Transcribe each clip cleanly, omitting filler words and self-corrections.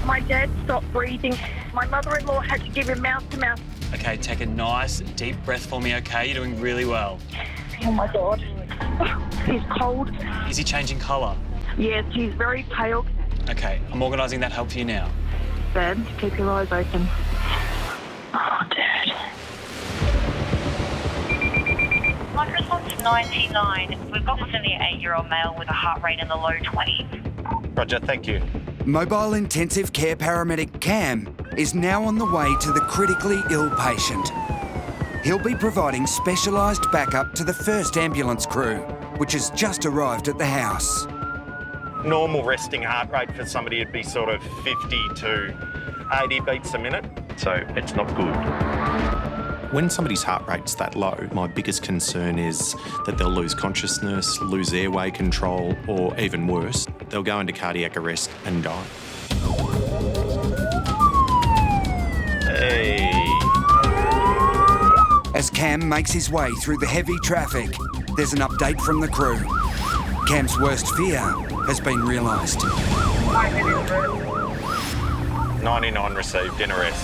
My dad stopped breathing. My mother-in-law had to give him mouth-to-mouth. Okay, take a nice deep breath for me, okay? You're doing really well. Oh, my God. He's cold. Is he changing colour? Yes, he's very pale. Okay, I'm organising that help for you now. Dad, keep your eyes open. Oh, Dad. Life response 99. We've got within the 8-year-old male with a heart rate in the low 20s. Roger, thank you. Mobile intensive care paramedic Cam is now on the way to the critically ill patient. He'll be providing specialised backup to the first ambulance crew, which has just arrived at the house. Normal resting heart rate for somebody would be sort of 50 to 80 beats a minute, so it's not good. When somebody's heart rate's that low, my biggest concern is that they'll lose consciousness, lose airway control, or even worse, they'll go into cardiac arrest and die. Hey. As Cam makes his way through the heavy traffic, there's an update from the crew. Cam's worst fear has been realised. 99 received in arrest.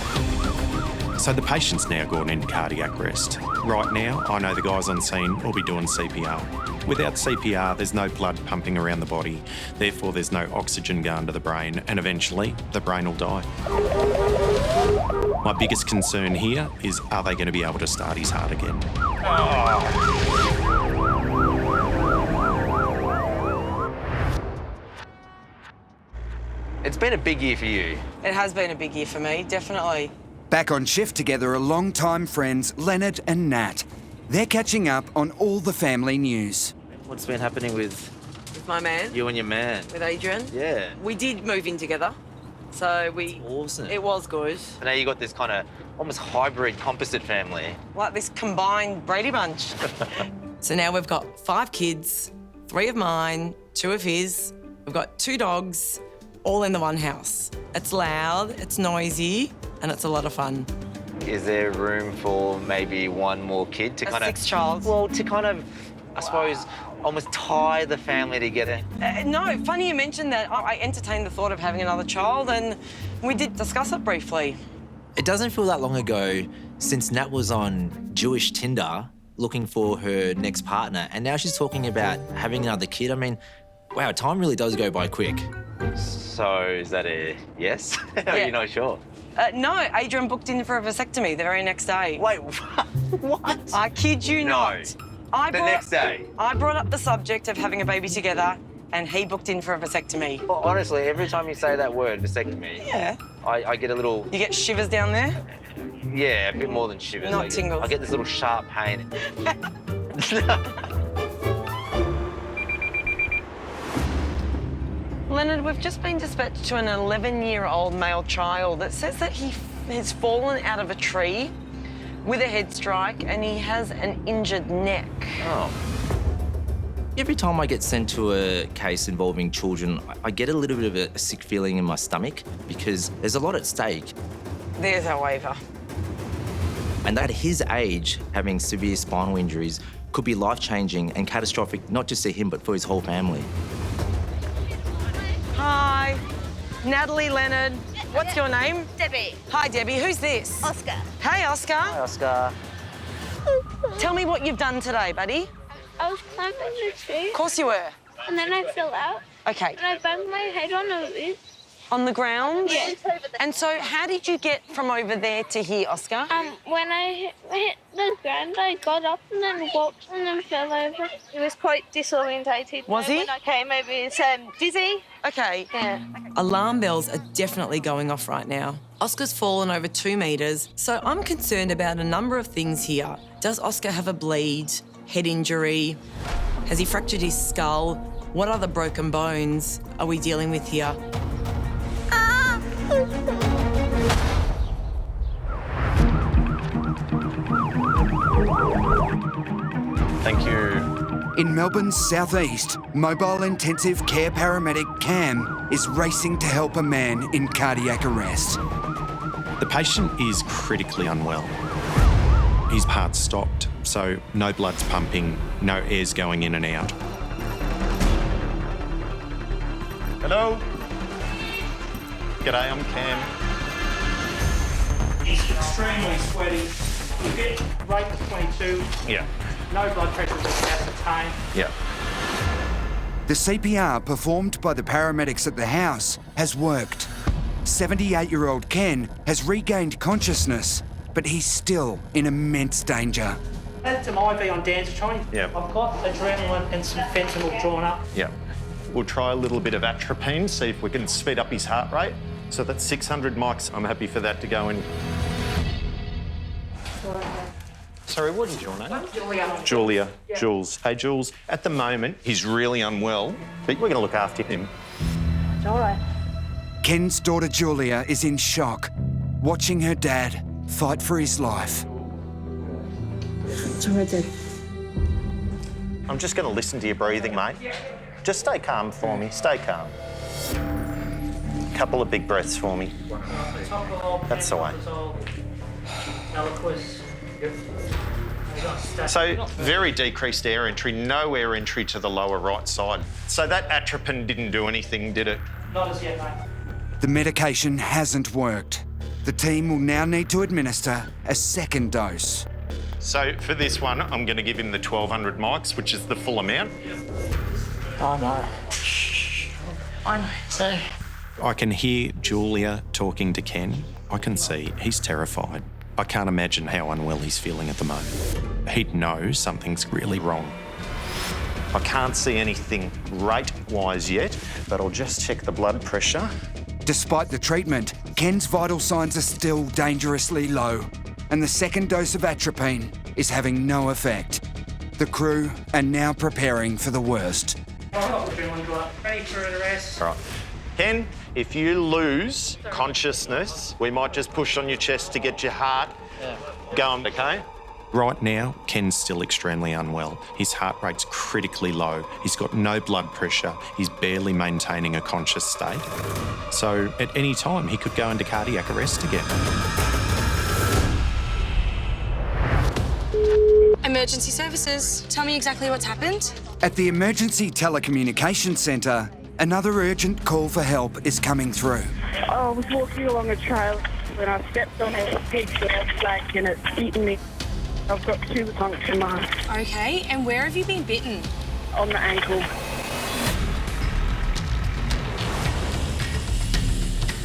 So the patient's now gone into cardiac arrest. Right now, I know the guys on scene will be doing CPR. Without CPR, there's no blood pumping around the body, therefore there's no oxygen going to the brain, and eventually the brain will die. My biggest concern here is, are they going to be able to start his heart again? It's been a big year for you. It has been a big year for me, definitely. Back on shift together are long-time friends Leonard and Nat. They're catching up on all the family news. What's been happening with With my man, you and your man? with Adrian. Yeah. We did move in together, so Awesome. it was good. And now you got this kind of almost hybrid composite family. Like this combined Brady Bunch. So now we've got 5 kids, 3 of mine, 2 of his. We've got 2 dogs, all in the one house. It's loud, it's noisy, and it's a lot of fun. Is there room for maybe one more kid to A kind of... 6th child. Well, to kind of, I suppose, almost tie the family together. No, funny you mentioned that. I entertained the thought of having another child, and we did discuss it briefly. It doesn't feel that long ago since Nat was on Jewish Tinder looking for her next partner, and now she's talking about having another kid. I mean, wow, time really does go by quick. So is that a yes? Or Yeah. you're not sure? No, Adrian booked in for a vasectomy the very next day. Wait, what? I kid you No. not. The next day? I brought up the subject of having a baby together, and he booked in for a vasectomy. Well, honestly, every time you say that word, vasectomy, Yeah. I get a little, You get shivers down there? yeah, a bit more than shivers. Not I get, tingles. I get this little sharp pain. Leonard, we've just been dispatched to an 11-year-old male child that says that he has fallen out of a tree with a head strike and he has an injured neck. Oh. Every time I get sent to a case involving children, I get a little bit of a sick feeling in my stomach because there's a lot at stake. There's our waiver. And at his age, having severe spinal injuries could be life-changing and catastrophic, not just to him, but for his whole family. Hi, Natalie, Leonard. What's your name? Debbie. Hi, Debbie. Who's this? Oscar. Hey, Oscar. Hi, Oscar. Tell me what you've done today, buddy. I was climbing the tree, Of course you were. and then I fell out, Okay. and I banged my head on it. On the ground? Yeah. And so how did you get from over there to here, Oscar? When I hit the ground, I got up and then walked and then fell over. He was quite disorientated. Was he? When I came over, he was dizzy. Okay. Yeah. Alarm bells are definitely going off right now. Oscar's fallen over 2 metres, so I'm concerned about a number of things here. Does Oscar have a bleed, head injury? Has he fractured his skull? What other broken bones are we dealing with here? Thank you. In Melbourne's southeast, mobile intensive care paramedic Cam is racing to help a man in cardiac arrest. The patient is critically unwell. His heart's stopped, so no blood's pumping, no air's going in and out. Hello? G'day, I'm Cam. He's extremely sweaty. You get rate to 22. Yeah. No blood pressure was ascertained. Yeah. The CPR performed by the paramedics at the house has worked. 78-year-old Ken has regained consciousness, but he's still in immense danger. Add some IV on Danzatrine. Yeah. I've got adrenaline and some fentanyl drawn up. Yeah. We'll try a little bit of atropine, see if we can speed up his heart rate. So that's 600 mics. I'm happy for that to go in. Sorry, what is your name? Julia. Jules. Hey, Jules. At the moment, he's really unwell, but we're going to look after him. It's all right. Ken's daughter Julia is in shock, watching her dad fight for his life. It's all right, Dad. I'm just going to listen to your breathing, mate. Just stay calm for me. Stay calm. Couple of big breaths for me. That's the way. So, very decreased air entry, no air entry to the lower right side. So that atropine didn't do anything, did it? Not as yet, mate. The medication hasn't worked. The team will now need to administer a second dose. So for this one, I'm going to give him the 1200 mics, which is the full amount. Oh, no. I know. So... I can hear Julia talking to Ken. I can see he's terrified. I can't imagine how unwell he's feeling at the moment. He'd know something's really wrong. I can't see anything rate-wise yet, but I'll just check the blood pressure. Despite the treatment, Ken's vital signs are still dangerously low, and the second dose of atropine is having no effect. The crew are now preparing for the worst. Ready for an arrest. All right. Ken, if you lose consciousness, we might just push on your chest to get your heart going, okay? Right now, Ken's still extremely unwell. His heart rate's critically low. He's got no blood pressure. He's barely maintaining a conscious state. So at any time, he could go into cardiac arrest again. Emergency services. Tell me exactly what's happened. At the Emergency Telecommunications Centre, another urgent call for help is coming through. I was walking along a trail when I stepped on a big snake and it's eaten me. I've got 2 puncture marks. Okay, and where have you been bitten? On the ankle.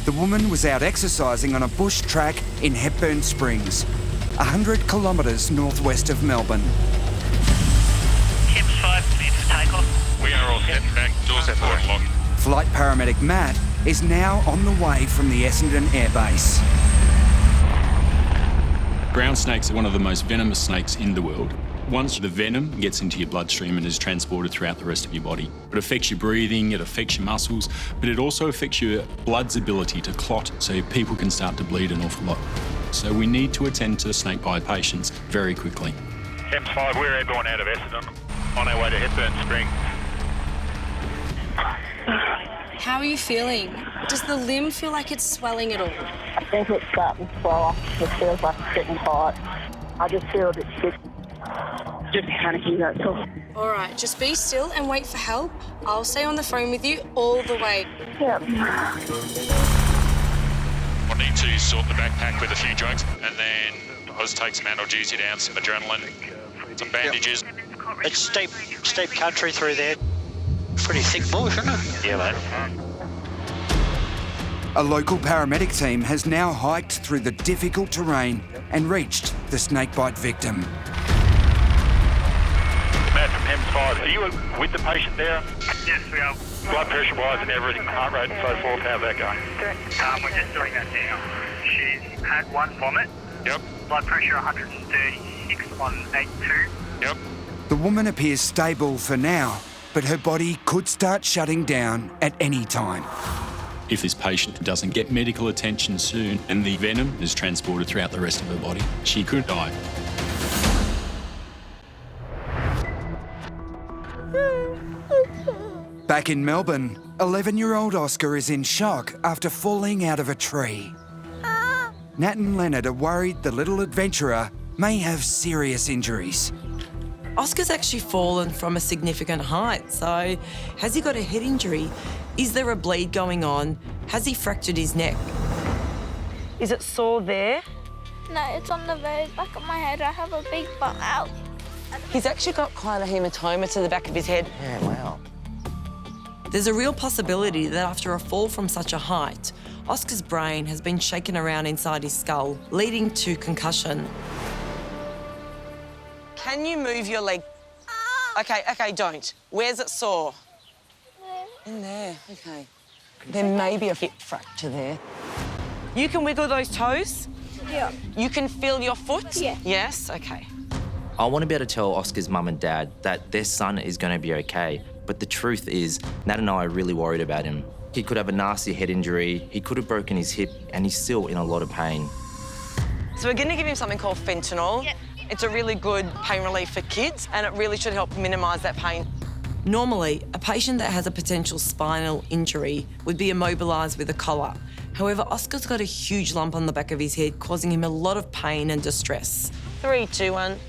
The woman was out exercising on a bush track in Hepburn Springs, 100 kilometres northwest of Melbourne. Thames 5, cleared for takeoff. We are all set back. Doors at 4 o'clock. Flight paramedic Matt is now on the way from the Essendon Air Base. Ground snakes are one of the most venomous snakes in the world. Once the venom gets into your bloodstream and is transported throughout the rest of your body, it affects your breathing, it affects your muscles, but it also affects your blood's ability to clot, so people can start to bleed an awful lot. So we need to attend to snake bite patients very quickly. Thames 5, we're airborne out of Essendon, on our way to Hepburn Springs. How are you feeling? Does the limb feel like it's swelling at all? I think it's starting to swell up. It feels like it's getting tight. I just feel a bit sick. Just panicking, that's all. All right, just be still and wait for help. I'll stay on the phone with you all the way. Yep. I need to sort the backpack with a few drugs and then I'll just take some analgesia down, some adrenaline, some bandages. It's steep country through there. Pretty thick bush, isn't it? Yeah, mate. A local paramedic team has now hiked through the difficult terrain and reached the snakebite victim. Matt from Thames 5, are you with the patient there? Yes, we are. Blood pressure-wise and everything, heart rate and so forth, how's that going? We're just doing that now. She's had 1 vomit. Yep. Blood pressure 136 on 8.2. Yep. The woman appears stable for now, but her body could start shutting down at any time. If this patient doesn't get medical attention soon and the venom is transported throughout the rest of her body, she could die. Back in Melbourne, 11-year-old Oscar is in shock after falling out of a tree. Nat and Leonard are worried the little adventurer may have serious injuries. Oscar's actually fallen from a significant height, so has he got a head injury? Is there a bleed going on? Has he fractured his neck? Is it sore there? No, it's on the very back of my head. I have a big bump out. He's actually got quite a hematoma to the back of his head. Yeah, wow. There's a real possibility that after a fall from such a height, Oscar's brain has been shaken around inside his skull, leading to concussion. Can you move your leg? Okay, don't. Where's it sore? In there, okay. There may be a hip fracture there. You can wiggle those toes? Yeah. You can feel your foot? Yeah. Yes? Okay. I want to be able to tell Oscar's mum and dad that their son is going to be okay, but the truth is, Nat and I are really worried about him. He could have a nasty head injury, he could have broken his hip, and he's still in a lot of pain. So we're going to give him something called fentanyl. Yep. It's a really good pain relief for kids, and it really should help minimise that pain. Normally, a patient that has a potential spinal injury would be immobilised with a collar. However, Oscar's got a huge lump on the back of his head, causing him a lot of pain and distress. 3, 2, 1.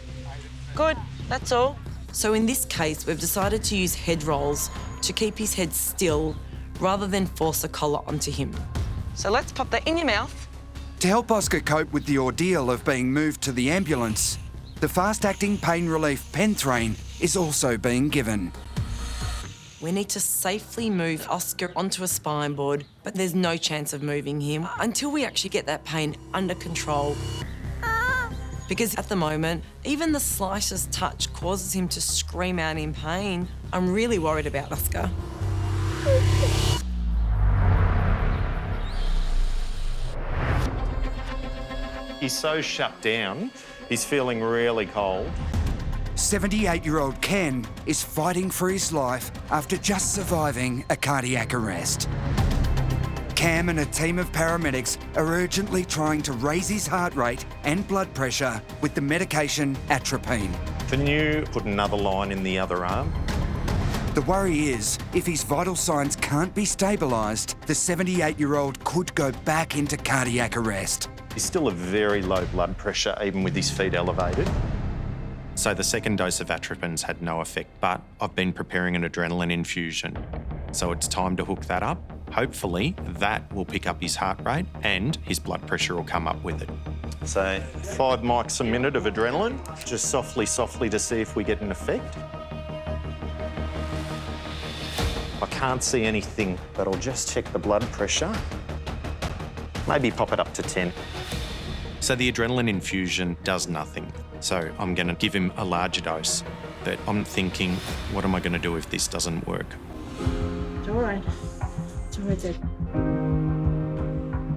Good, that's all. So in this case, we've decided to use head rolls to keep his head still rather than force a collar onto him. So let's pop that in your mouth. To help Oscar cope with the ordeal of being moved to the ambulance, the fast-acting pain relief Penthrain is also being given. We need to safely move Oscar onto a spine board, but there's no chance of moving him until we actually get that pain under control. Because at the moment, even the slightest touch causes him to scream out in pain. I'm really worried about Oscar. He's so shut down, he's feeling really cold. 78-year-old Ken is fighting for his life after just surviving a cardiac arrest. Cam and a team of paramedics are urgently trying to raise his heart rate and blood pressure with the medication atropine. Can you put another line in the other arm? The worry is, if his vital signs can't be stabilised, the 78-year-old could go back into cardiac arrest. He's still a very low blood pressure, even with his feet elevated. So the second dose of atropines had no effect, but I've been preparing an adrenaline infusion. So it's time to hook that up. Hopefully that will pick up his heart rate and his blood pressure will come up with it. So 5 mics a minute of adrenaline, just softly to see if we get an effect. I can't see anything, but I'll just check the blood pressure. Maybe pop it up to 10. So the adrenaline infusion does nothing. So I'm going to give him a larger dose. But I'm thinking, what am I going to do if this doesn't work? It's all right. It's all right, Dad.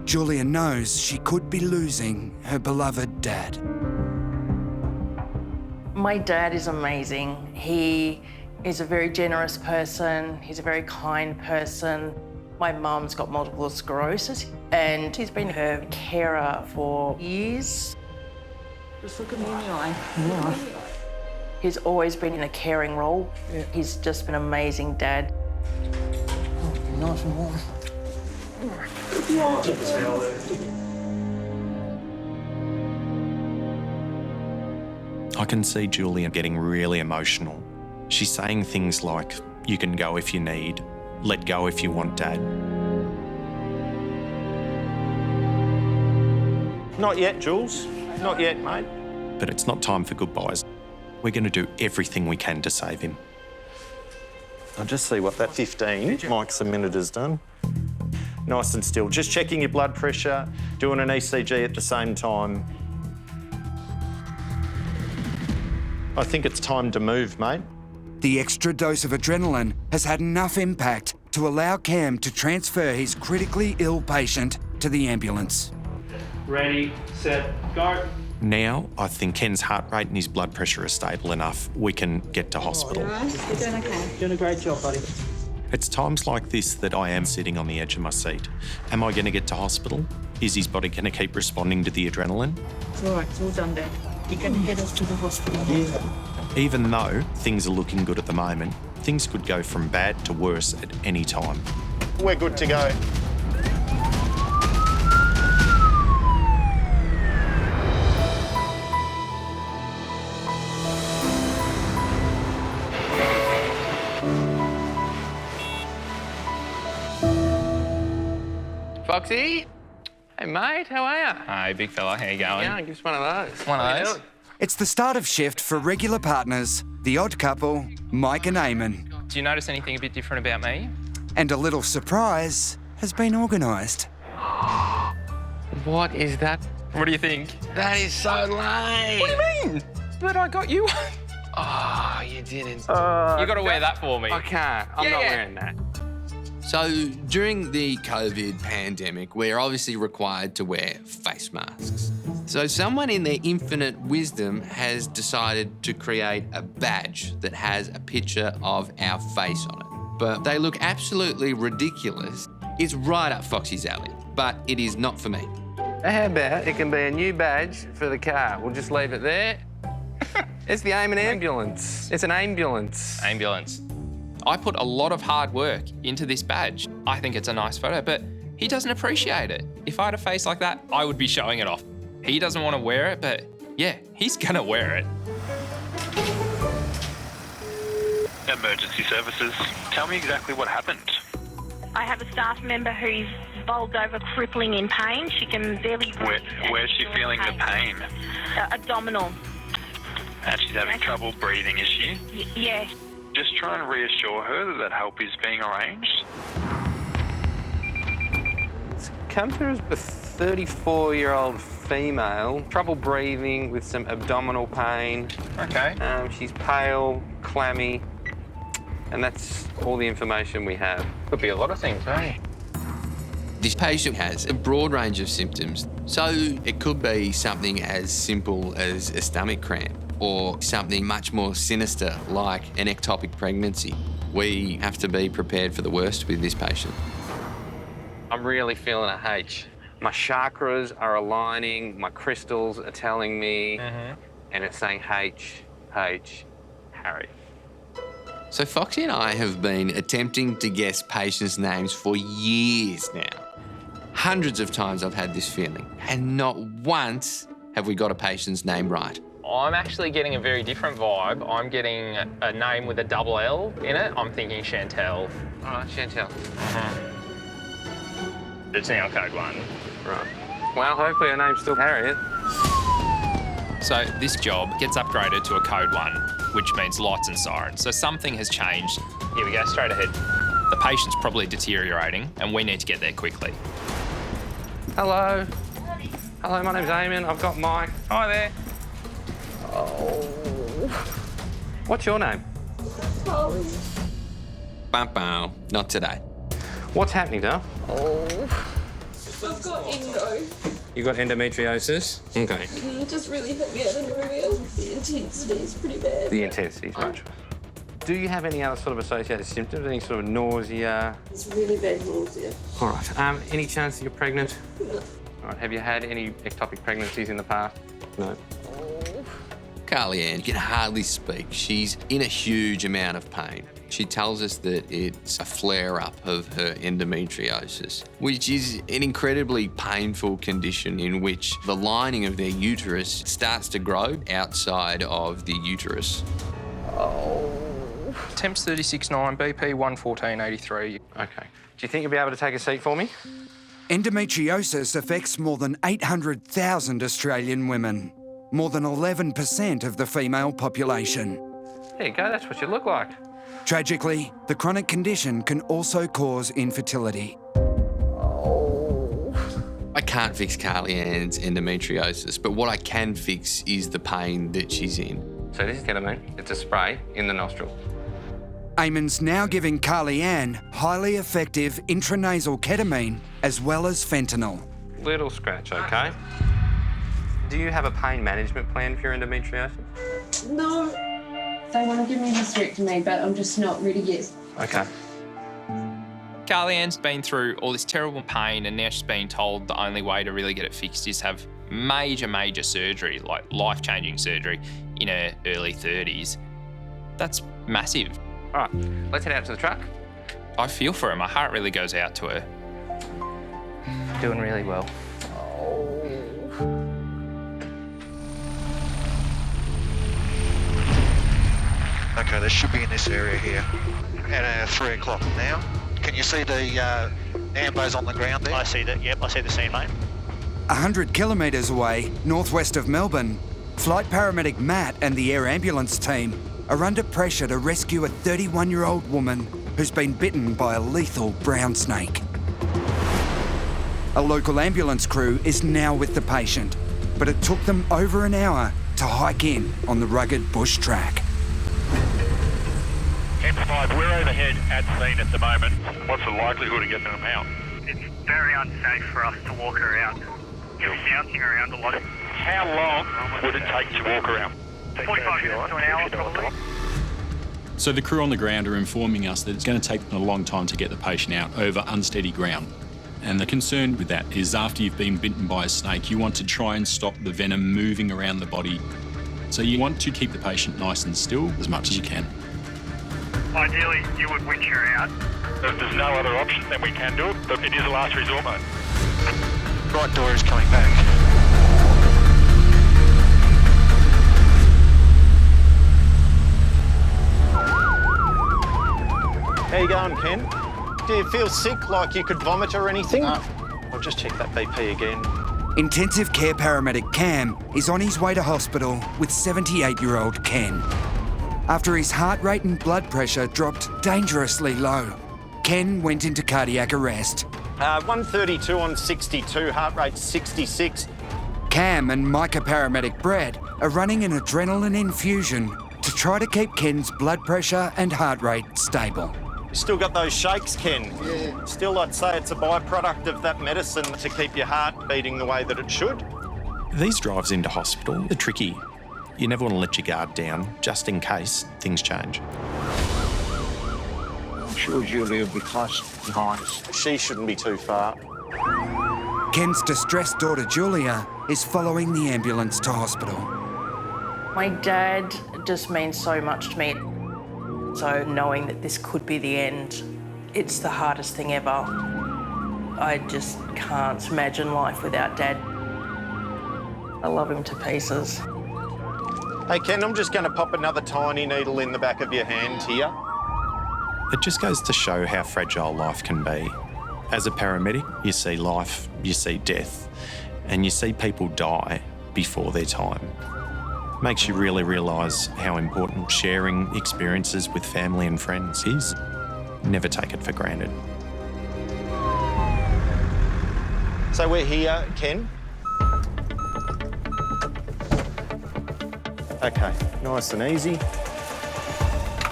Julia knows she could be losing her beloved dad. My dad is amazing. He is a very generous person. He's a very kind person. My mum's got multiple sclerosis and he's been her carer for years. Just look at me in the eye. Yeah. He's always been in a caring role. Yeah. He's just been an amazing dad. Oh, nice and warm. I can see Julia getting really emotional. She's saying things like, you can go if you need, let go if you want, Dad. Not yet, Jules. Not yet, mate. But it's not time for goodbyes. We're going to do everything we can to save him. I'll just see what that 15 mics a minute has done. Nice and still. Just checking your blood pressure, doing an ECG at the same time. I think it's time to move, mate. The extra dose of adrenaline has had enough impact to allow Cam to transfer his critically ill patient to the ambulance. Ready, set, go. Now, I think Ken's heart rate and his blood pressure are stable enough. We can get to hospital. You're doing okay. Doing a great job, buddy. It's times like this that I am sitting on the edge of my seat. Am I going to get to hospital? Is his body going to keep responding to the adrenaline? It's all right, it's all done, Dad. You can head us to the hospital. Yeah. Even though things are looking good at the moment, things could go from bad to worse at any time. We're good to go. Foxy. Hey, mate, how are you? Hi, big fella, how you going? Yeah, give us one of those. One of those? It's the start of shift for regular partners, the odd couple, Mike and Eamon. Do you notice anything a bit different about me? And a little surprise has been organised. What is that? What do you think? That is so lame. What do you mean? But I got you one. Oh, you didn't. You got to wear that for me. I can't. I'm not wearing that. So during the COVID pandemic, we're obviously required to wear face masks. So someone in their infinite wisdom has decided to create a badge that has a picture of our face on it. But they look absolutely ridiculous. It's right up Foxy's alley, but it is not for me. How about it can be a new badge for the car? We'll just leave it there. It's the Eamon ambulance. It's an ambulance. Ambulance. I put a lot of hard work into this badge. I think it's a nice photo, but he doesn't appreciate it. If I had a face like that, I would be showing it off. He doesn't want to wear it, but yeah, he's gonna wear it. Emergency services. Tell me exactly what happened. I have a staff member who's bowled over, crippling in pain. She can barely... Where's she feeling the pain? Abdominal. And she's having trouble breathing, is she? Yeah. Just try and reassure her that help is being arranged. It's come through as a 34-year-old female, trouble breathing with some abdominal pain. Okay. She's pale, clammy, and that's all the information we have. Could be a lot of things, eh? This patient has a broad range of symptoms. So it could be something as simple as a stomach cramp, or something much more sinister like an ectopic pregnancy. We have to be prepared for the worst with this patient. I'm really feeling a H. My chakras are aligning, my crystals are telling me, and it's saying H, Harry. So Foxy and I have been attempting to guess patients' names for years now. Hundreds of times I've had this feeling, and not once have we got a patient's name right. I'm actually getting a very different vibe. I'm getting a name with a double L in it. I'm thinking Chantel. All right, Chantel. It's now code 1. Right. Well, hopefully her name's still Harriet. So this job gets upgraded to a code 1, which means lights and sirens. So something has changed. Here we go, straight ahead. The patient's probably deteriorating and we need to get there quickly. Hello. Hello, my name's Eamon. I've got Mike. Hi there. Oh. What's your name? Bow, not today. What's happening, Dale? I've got endo. You got endometriosis? Okay. It just really hurt me out of nowhere. The intensity is pretty bad. The intensity is much. Do you have any other sort of associated symptoms? Any sort of nausea? It's really bad nausea. All right. Any chance that you're pregnant? No. All right. Have you had any ectopic pregnancies in the past? No. Carly Ann can hardly speak. She's in a huge amount of pain. She tells us that it's a flare-up of her endometriosis, which is an incredibly painful condition in which the lining of their uterus starts to grow outside of the uterus. Temps 36.9, BP 114.83. Okay. Do you think you'll be able to take a seat for me? Endometriosis affects more than 800,000 Australian women, more than 11% of the female population. There you go, that's what you look like. Tragically, the chronic condition can also cause infertility. I can't fix Carly Ann's endometriosis, but what I can fix is the pain that she's in. So this is ketamine. It's a spray in the nostril. Eamon's now giving Carly Ann highly effective intranasal ketamine as well as fentanyl. Little scratch, okay? Do you have a pain management plan for your endometriosis? No. They want to give me a hysterectomy, but I'm just not ready yet. Okay. Carly Ann's been through all this terrible pain and now she's being told the only way to really get it fixed is have major surgery, like life-changing surgery in her early 30s. That's massive. All right, let's head out to the truck. I feel for her. My heart really goes out to her. Doing really well. Okay, they should be in this area here at 3 o'clock now. Can you see the Ambo's on the ground there. I see that, yep, I see the scene, mate. 100 kilometres away, northwest of Melbourne, flight paramedic Matt and the air ambulance team are under pressure to rescue a 31-year-old woman who's been bitten by a lethal brown snake. A local ambulance crew is now with the patient, but it took them over an hour to hike in on the rugged bush track. M5, we're overhead at scene at the moment. What's the likelihood of getting them out? It's very unsafe for us to walk around. You're bouncing around a lot. How long would it take to walk around? 45 minutes to an hour, probably. So the crew on the ground are informing us that it's going to take them a long time to get the patient out over unsteady ground. And the concern with that is after you've been bitten by a snake, you want to try and stop the venom moving around the body. So you want to keep the patient nice and still as much as you can. Ideally, you would winch her out. If there's no other option, then we can do it, but it is a last resort, mate. Right door is coming back. How you going, Ken? Do you feel sick, like you could vomit or anything? No. I'll just check that BP again. Intensive care paramedic Cam is on his way to hospital with 78-year-old Ken. After his heart rate and blood pressure dropped dangerously low, Ken went into cardiac arrest. 132 on 62, heart rate 66. Cam and MICA paramedic Brad are running an adrenaline infusion to try to keep Ken's blood pressure and heart rate stable. You still got those shakes, Ken? Yeah. Still, I'd say it's a byproduct of that medicine to keep your heart beating the way that it should. These drives into hospital are tricky. You never want to let your guard down, just in case things change. I'm sure Julia will be close behind us. She shouldn't be too far. Ken's distressed daughter Julia is following the ambulance to hospital. My dad just means so much to me. So knowing that this could be the end, it's the hardest thing ever. I just can't imagine life without Dad. I love him to pieces. Hey, Ken, I'm just going to pop another tiny needle in the back of your hand here. It just goes to show how fragile life can be. As a paramedic, you see life, you see death, and you see people die before their time. Makes you really realise how important sharing experiences with family and friends is. Never take it for granted. So we're here, Ken. Okay, nice and easy.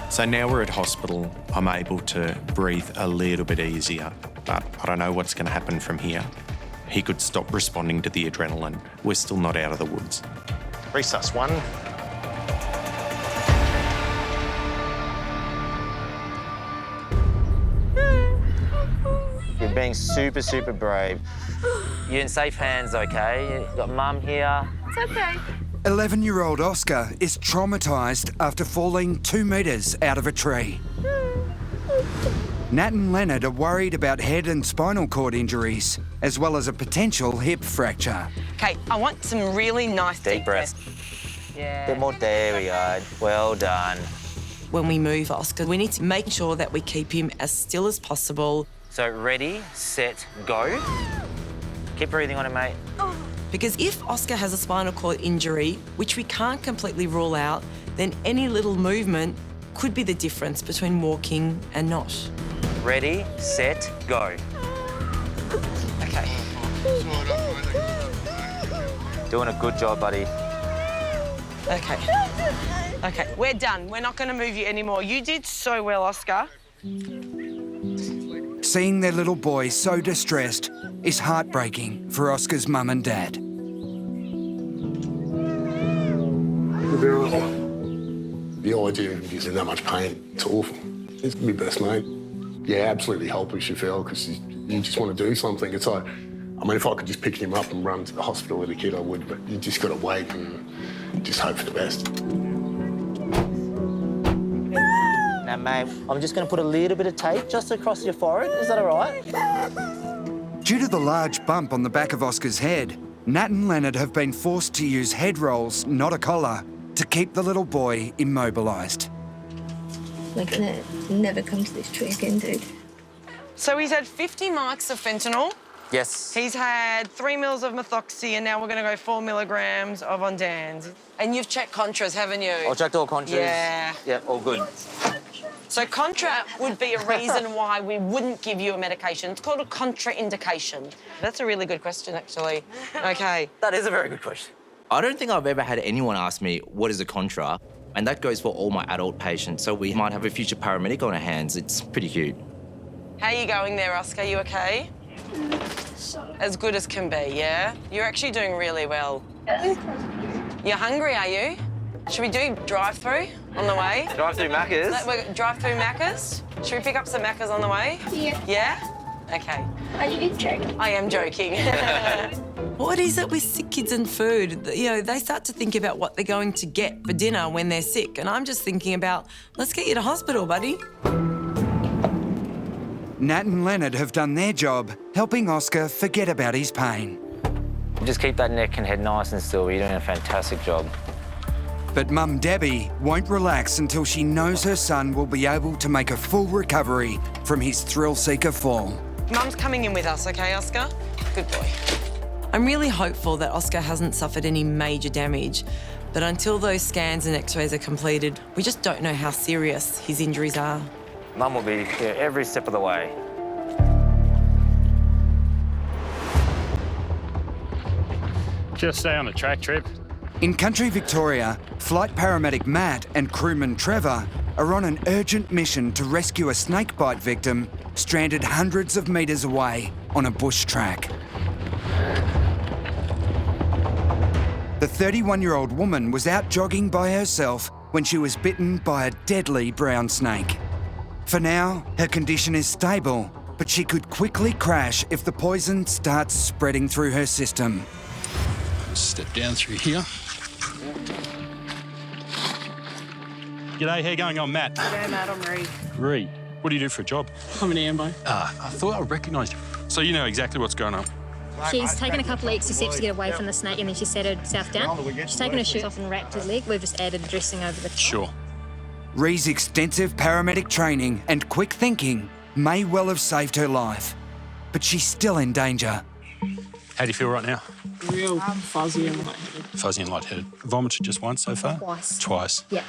So now we're at hospital, I'm able to breathe a little bit easier, but I don't know what's going to happen from here. He could stop responding to the adrenaline. We're still not out of the woods. Resus 1. You're being super, super brave. You're in safe hands, okay? You've got Mum here. It's okay. 11-year-old Oscar is traumatised after falling 2 metres out of a tree. Nat and Leonard are worried about head and spinal cord injuries, as well as a potential hip fracture. Okay, I want some really nice deep breaths. Yeah. Bit more, there we go. Well done. When we move Oscar, we need to make sure that we keep him as still as possible. So ready, set, go. Keep breathing on it, mate. Because if Oscar has a spinal cord injury, which we can't completely rule out, then any little movement could be the difference between walking and not. Ready, set, go. Okay. Doing a good job, buddy. Okay. Okay, we're done. We're not going to move you anymore. You did so well, Oscar. Seeing their little boy so distressed is heartbreaking for Oscar's mum and dad. The idea of using that much pain, it's awful. It's my best mate. Yeah, absolutely helpless you feel because you just want to do something. It's like, I mean, if I could just pick him up and run to the hospital with a kid, I would, but you just got to wait and just hope for the best. Now, mate, I'm just going to put a little bit of tape just across your forehead. Is that all right? Due to the large bump on the back of Oscar's head, Nat and Leonard have been forced to use head rolls, not a collar, to keep the little boy immobilised. We're gonna never come to this tree again, dude. So he's had 50 mics of fentanyl. Yes. He's had 3 mils of methoxy, and now we're going to go 4 milligrams of Ondans. And you've checked contras, haven't you? I checked all contras. Yeah. Yeah, all good. So contra would be a reason why we wouldn't give you a medication. It's called a contraindication. That's a really good question, actually. Okay. That is a very good question. I don't think I've ever had anyone ask me, what is a contra? And that goes for all my adult patients, so we might have a future paramedic on our hands. It's pretty cute. How are you going there, Oscar? You okay? As good as can be, yeah? You're actually doing really well. You're hungry, are you? Should we do drive-through on the way? Drive-through Macca's? Drive-through Macca's? Should we pick up some Macca's on the way? Yeah. Yeah? Okay. Are you joking? I am joking. What is it with sick kids and food? You know, they start to think about what they're going to get for dinner when they're sick, and I'm just thinking about, let's get you to hospital, buddy. Nat and Leonard have done their job, helping Oscar forget about his pain. Just keep that neck and head nice and still. You're doing a fantastic job. But Mum Debbie won't relax until she knows her son will be able to make a full recovery from his thrill-seeker fall. Mum's coming in with us, okay, Oscar? Good boy. I'm really hopeful that Oscar hasn't suffered any major damage, but until those scans and x-rays are completed, we just don't know how serious his injuries are. Mum will be here every step of the way. Just stay on the track, Trip. In country Victoria, flight paramedic Matt and crewman Trevor are on an urgent mission to rescue a snakebite victim stranded hundreds of metres away on a bush track. The 31-year-old woman was out jogging by herself when she was bitten by a deadly brown snake. For now, her condition is stable, but she could quickly crash if the poison starts spreading through her system. Step down through here. G'day, how you going on, Matt? G'day, Matt, I'm Reed. Reed, what do you do for a job? I'm an ambo. I thought I recognised you. So you know exactly what's going on? She's taken a couple of extra steps to get away from the snake and then she set herself down. She's taken her shoes off and wrapped her leg. We've just added a dressing over the top. Sure. Ree's extensive paramedic training and quick thinking may well have saved her life, but she's still in danger. How do you feel right now? Real fuzzy and lightheaded. Fuzzy and lightheaded. Vomited just once so far? Twice. Twice. Yeah.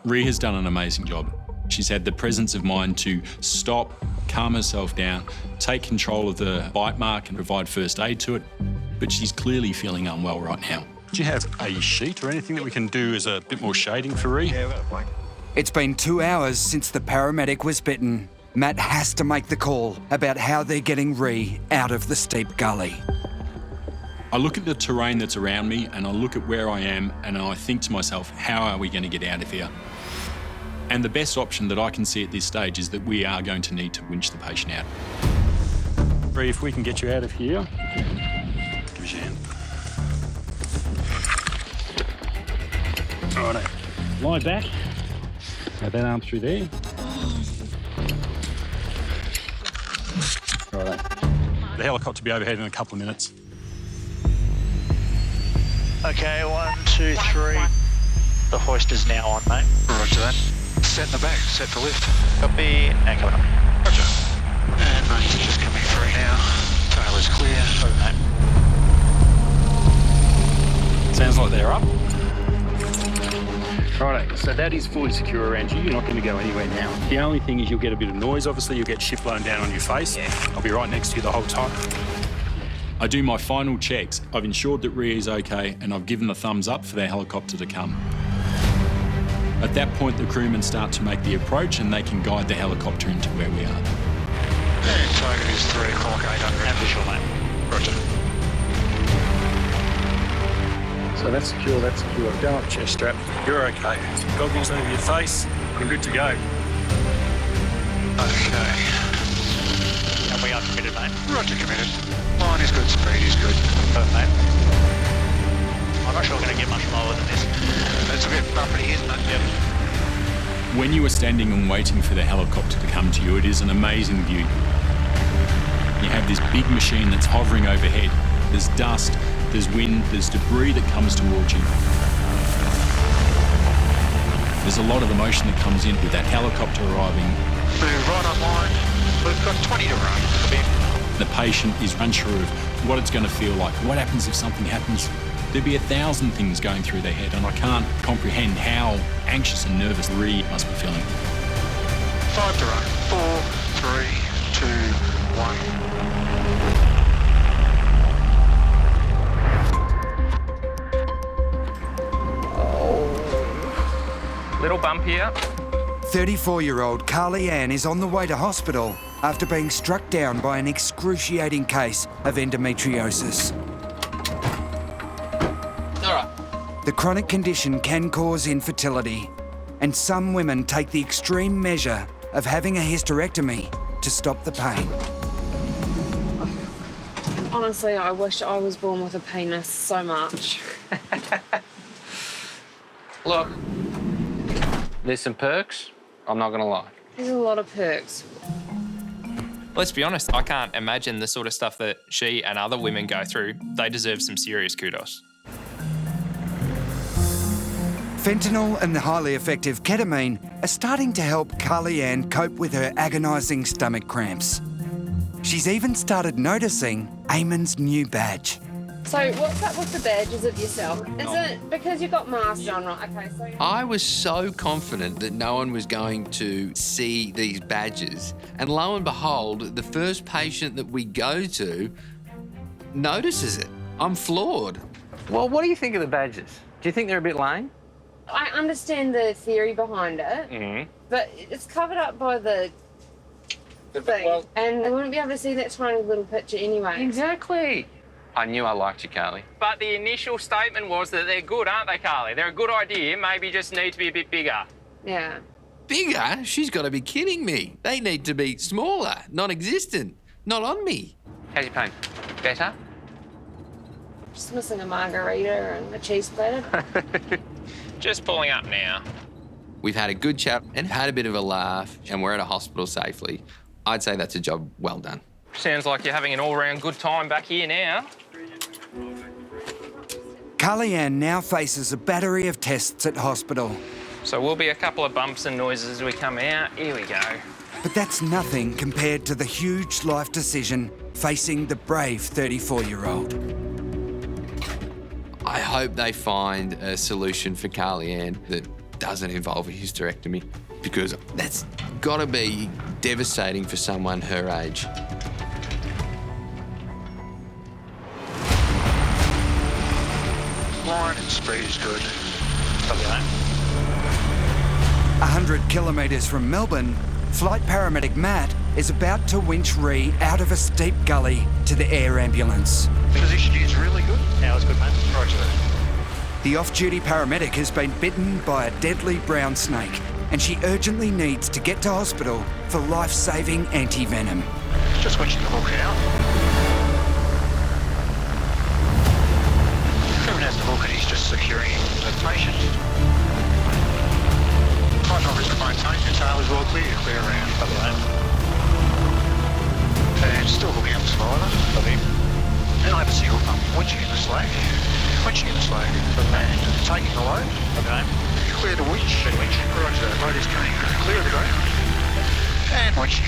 Rhea has done an amazing job. She's had the presence of mind to stop, calm herself down, take control of the bite mark and provide first aid to it, but she's clearly feeling unwell right now. Do you have a sheet or anything that we can do as a bit more shading for Rhea? It's been 2 hours since the paramedic was bitten. Matt has to make the call about how they're getting Rhea out of the steep gully. I look at the terrain that's around me and I look at where I am and I think to myself, how are we going to get out of here? And the best option that I can see at this stage is that we are going to need to winch the patient out. Rhea, if we can get you out of here, give us your hand. Righto. Lie back. Now that arm through there. Righto. The helicopter will be overhead in a couple of minutes. Okay, 1, 2, 3. The hoist is now on, mate. Roger that. Set in the back, set for lift. Copy, and coming up. Roger. And mates are just coming through now. Tail is clear. Over, mate. Sounds like they're up. Righto, so that is fully secure around you. You're not going to go anywhere now. The only thing is you'll get a bit of noise. Obviously, you'll get shit blown down on your face. Yeah. I'll be right next to you the whole time. I do my final checks. I've ensured that Rhea is okay and I've given the thumbs up for their helicopter to come. At that point, the crewmen start to make the approach and they can guide the helicopter into where we are. And target is 3 o'clock, 800. And visual, mate. Roger. So that's secure, that's secure. Go up, chest strap. You're okay. Goggles over your face. You're good to go. Okay. And we are committed, mate. Roger, committed. Line is good, speed is good. Perfect, mate. I'm not sure we're going to get much lower than this. That's a bit bumpy, isn't it? Yep. When you are standing and waiting for the helicopter to come to you, it is an amazing view. You have this big machine that's hovering overhead. There's dust, there's wind, there's debris that comes towards you. There's a lot of emotion that comes in with that helicopter arriving. Move right on line. We've got 20 to run. The patient is unsure of what it's going to feel like. What happens if something happens? There'd be 1,000 things going through their head, and I can't comprehend how anxious and nervous Ree must be feeling. 5 to run. 4, 3, 2, 1. Little bump here. 34-year-old Carly Ann is on the way to hospital after being struck down by an excruciating case of endometriosis. All right. The chronic condition can cause infertility, and some women take the extreme measure of having a hysterectomy to stop the pain. Honestly, I wish I was born with a penis so much. Look, there's some perks, I'm not going to lie. There's a lot of perks. Let's be honest, I can't imagine the sort of stuff that she and other women go through. They deserve some serious kudos. Fentanyl and the highly effective ketamine are starting to help Carly Ann cope with her agonising stomach cramps. She's even started noticing Eamon's new badge. So what's up with the badges of yourself? Is it because you've got masks on, right? Okay, so... I was so confident that no one was going to see these badges. And lo and behold, the first patient that we go to notices it. I'm floored. Well, what do you think of the badges? Do you think they're a bit lame? I understand the theory behind it, but it's covered up by the thing, and they wouldn't be able to see that tiny little picture anyway. Exactly. I knew I liked you, Carly. But the initial statement was that they're good, aren't they, Carly? They're a good idea, maybe just need to be a bit bigger. Yeah. Bigger? She's got to be kidding me. They need to be smaller, non-existent, not on me. How's your pain? Better? Just missing a margarita and a cheese platter. Just pulling up now. We've had a good chat and had a bit of a laugh, and we're at a hospital safely. I'd say that's a job well done. Sounds like you're having an all-round good time back here now. Carly Ann now faces a battery of tests at hospital. So we'll be a couple of bumps and noises as we come out. Here we go. But that's nothing compared to the huge life decision facing the brave 34-year-old. I hope they find a solution for Carly Ann that doesn't involve a hysterectomy, because that's got to be devastating for someone her age. Line and speed is good. Okay. 100 kilometres from Melbourne, flight paramedic Matt is about to winch Ree out of a steep gully to the air ambulance. Position is really good. Now it's good, mate. Roger that. The off-duty paramedic has been bitten by a deadly brown snake, and she urgently needs to get to hospital for life-saving anti-venom. Just winching the hook out. Kevin has the hook and he's just securing the patient. Try not risk maintain. Your tail is well clear. Clear around. And still hooking up the spider. And I have a single pump. Winching in the slag. Winching in the slag. And taking the load. Okay. Clear the winch. Roger that. Load is coming clear of the ground. And winching.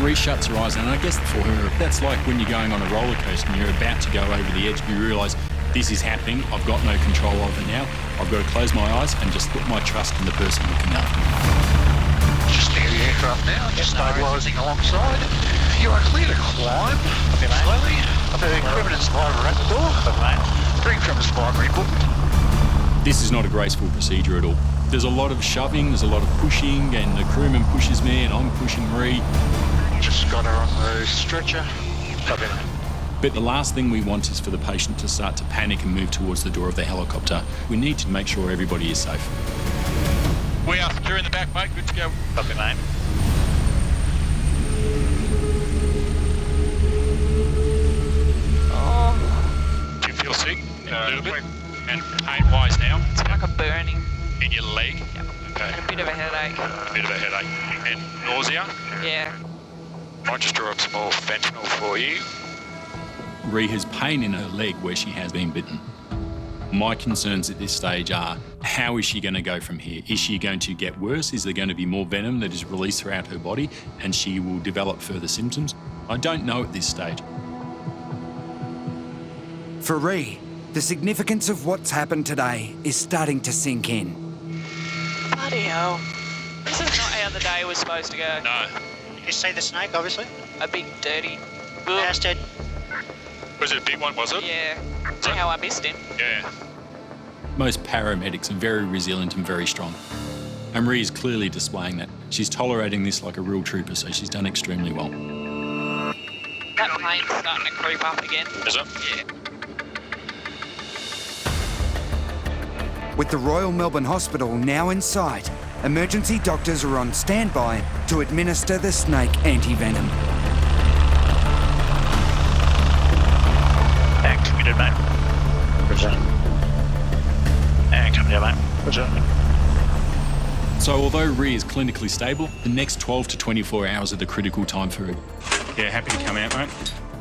Ree shuts her eyes, and I guess for her, that's like when you're going on a roller coaster and you're about to go over the edge, you realise this is happening, I've got no control of it now, I've got to close my eyes and just put my trust in the person looking after me. Just near the aircraft now, just stabilising alongside. You are clear to climb. Slowly. Equipment and survivor at the door. Bring from the survivor input. This is not a graceful procedure at all. There's a lot of shoving, there's a lot of pushing, and the crewman pushes me and I'm pushing Ree. Just got her on the stretcher. But the last thing we want is for the patient to start to panic and move towards the door of the helicopter. We need to make sure everybody is safe. We are secure in the back, mate. Good to go. Copy, mate. Do you feel sick? A little bit. And pain-wise now? It's like a burning. In your leg? Yep. Okay. A bit of a headache. A bit of a headache. And nausea? Yeah. Might just draw up some more fentanyl for you. Ree has pain in her leg where she has been bitten. My concerns at this stage are, how is she going to go from here? Is she going to get worse? Is there going to be more venom that is released throughout her body and she will develop further symptoms? I don't know at this stage. For Ree, the significance of what's happened today is starting to sink in. Bloody hell. This is not how the day was supposed to go. No. You see the snake, obviously? A big, dirty... House dead. Was it a big one, was it? Yeah. See how I missed him? Yeah. Most paramedics are very resilient and very strong. And Ree is clearly displaying that. She's tolerating this like a real trooper, so she's done extremely well. That pain's starting to creep up again. Is it? Yeah. With the Royal Melbourne Hospital now in sight, emergency doctors are on standby to administer the snake anti-venom. Act committed, mate. Present. And coming down, mate. Present. So although Ree is clinically stable, the next 12 to 24 hours are the critical time for her. Yeah, happy to come out, mate.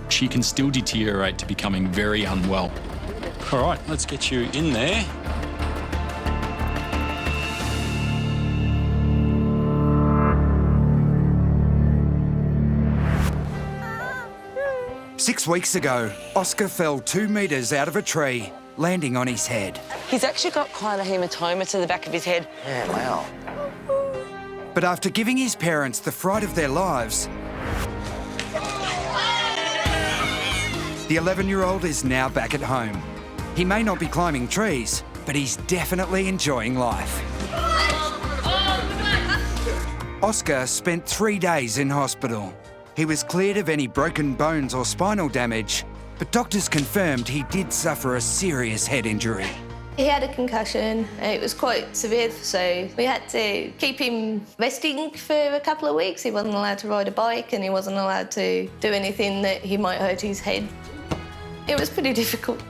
She can still deteriorate to becoming very unwell. All right, let's get you in there. Six weeks ago, Oscar fell 2 metres out of a tree, landing on his head. He's actually got quite a hematoma to the back of his head. Yeah, wow. But after giving his parents the fright of their lives, the 11-year-old is now back at home. He may not be climbing trees, but he's definitely enjoying life. Oscar spent 3 days in hospital. He was cleared of any broken bones or spinal damage, but doctors confirmed he did suffer a serious head injury. He had a concussion. It was quite severe, so we had to keep him resting for a couple of weeks. He wasn't allowed to ride a bike and he wasn't allowed to do anything that he might hurt his head. It was pretty difficult.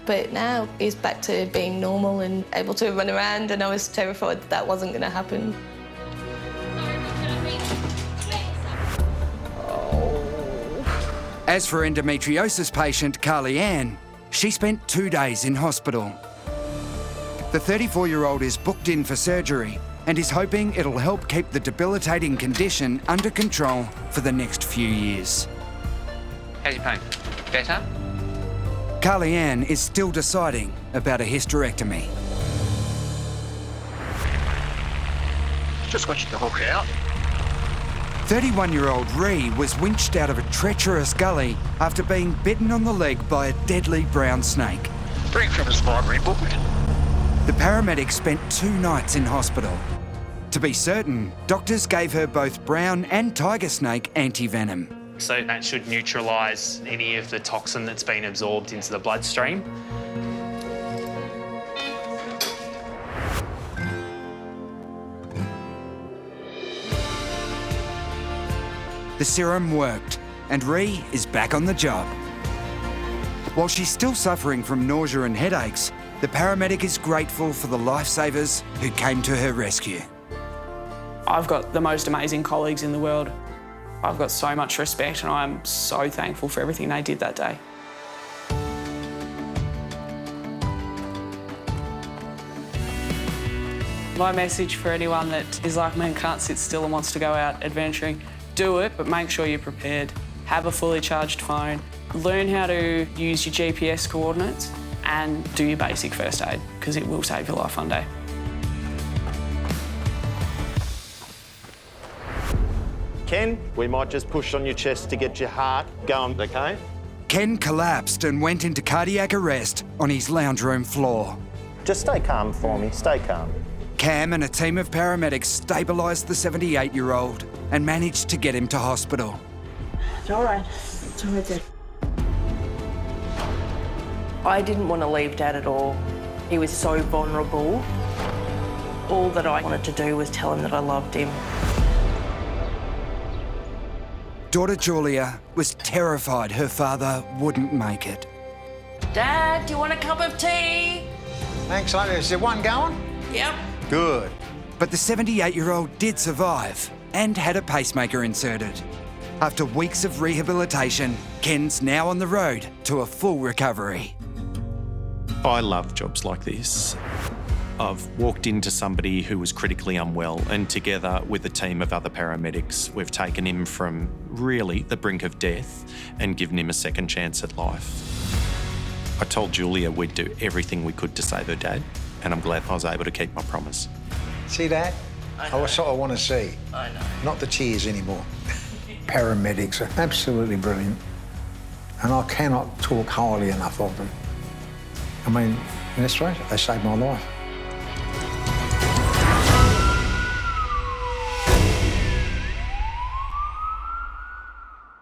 But now he's back to being normal and able to run around, and I was terrified that wasn't going to happen. As for endometriosis patient Carly Ann, she spent 2 days in hospital. The 34-year-old is booked in for surgery and is hoping it'll help keep the debilitating condition under control for the next few years. How's your pain? Better? Carly Ann is still deciding about a hysterectomy. Just want you to hook out. 31-year-old Ree was winched out of a treacherous gully after being bitten on the leg by a deadly brown snake. Bring from the spidery book. The paramedic spent 2 nights in hospital. To be certain, doctors gave her both brown and tiger snake anti-venom. So that should neutralise any of the toxin that's been absorbed into the bloodstream. The serum worked, and Ree is back on the job. While she's still suffering from nausea and headaches, the paramedic is grateful for the lifesavers who came to her rescue. I've got the most amazing colleagues in the world. I've got so much respect, and I'm so thankful for everything they did that day. My message for anyone that is like me and can't sit still and wants to go out adventuring, do it, but make sure you're prepared. Have a fully charged phone. Learn how to use your GPS coordinates and do your basic first aid, because it will save your life one day. Ken, we might just push on your chest to get your heart going, okay? Ken collapsed and went into cardiac arrest on his lounge room floor. Just stay calm for me, stay calm. Cam and a team of paramedics stabilised the 78-year-old and managed to get him to hospital. It's all right. It's all right, Dad. I didn't want to leave Dad at all. He was so vulnerable. All that I wanted to do was tell him that I loved him. Daughter Julia was terrified her father wouldn't make it. Dad, do you want a cup of tea? Thanks, lady. Is there one going? Yep. Good. But the 78-year-old did survive and had a pacemaker inserted. After weeks of rehabilitation, Ken's now on the road to a full recovery. I love jobs like this. I've walked into somebody who was critically unwell, and together with a team of other paramedics, we've taken him from really the brink of death and given him a second chance at life. I told Julia we'd do everything we could to save her dad, and I'm glad I was able to keep my promise. See that? That's what I want to see. I know. Not the tears anymore. Paramedics are absolutely brilliant, and I cannot talk highly enough of them. I mean, in Australia, they saved my life.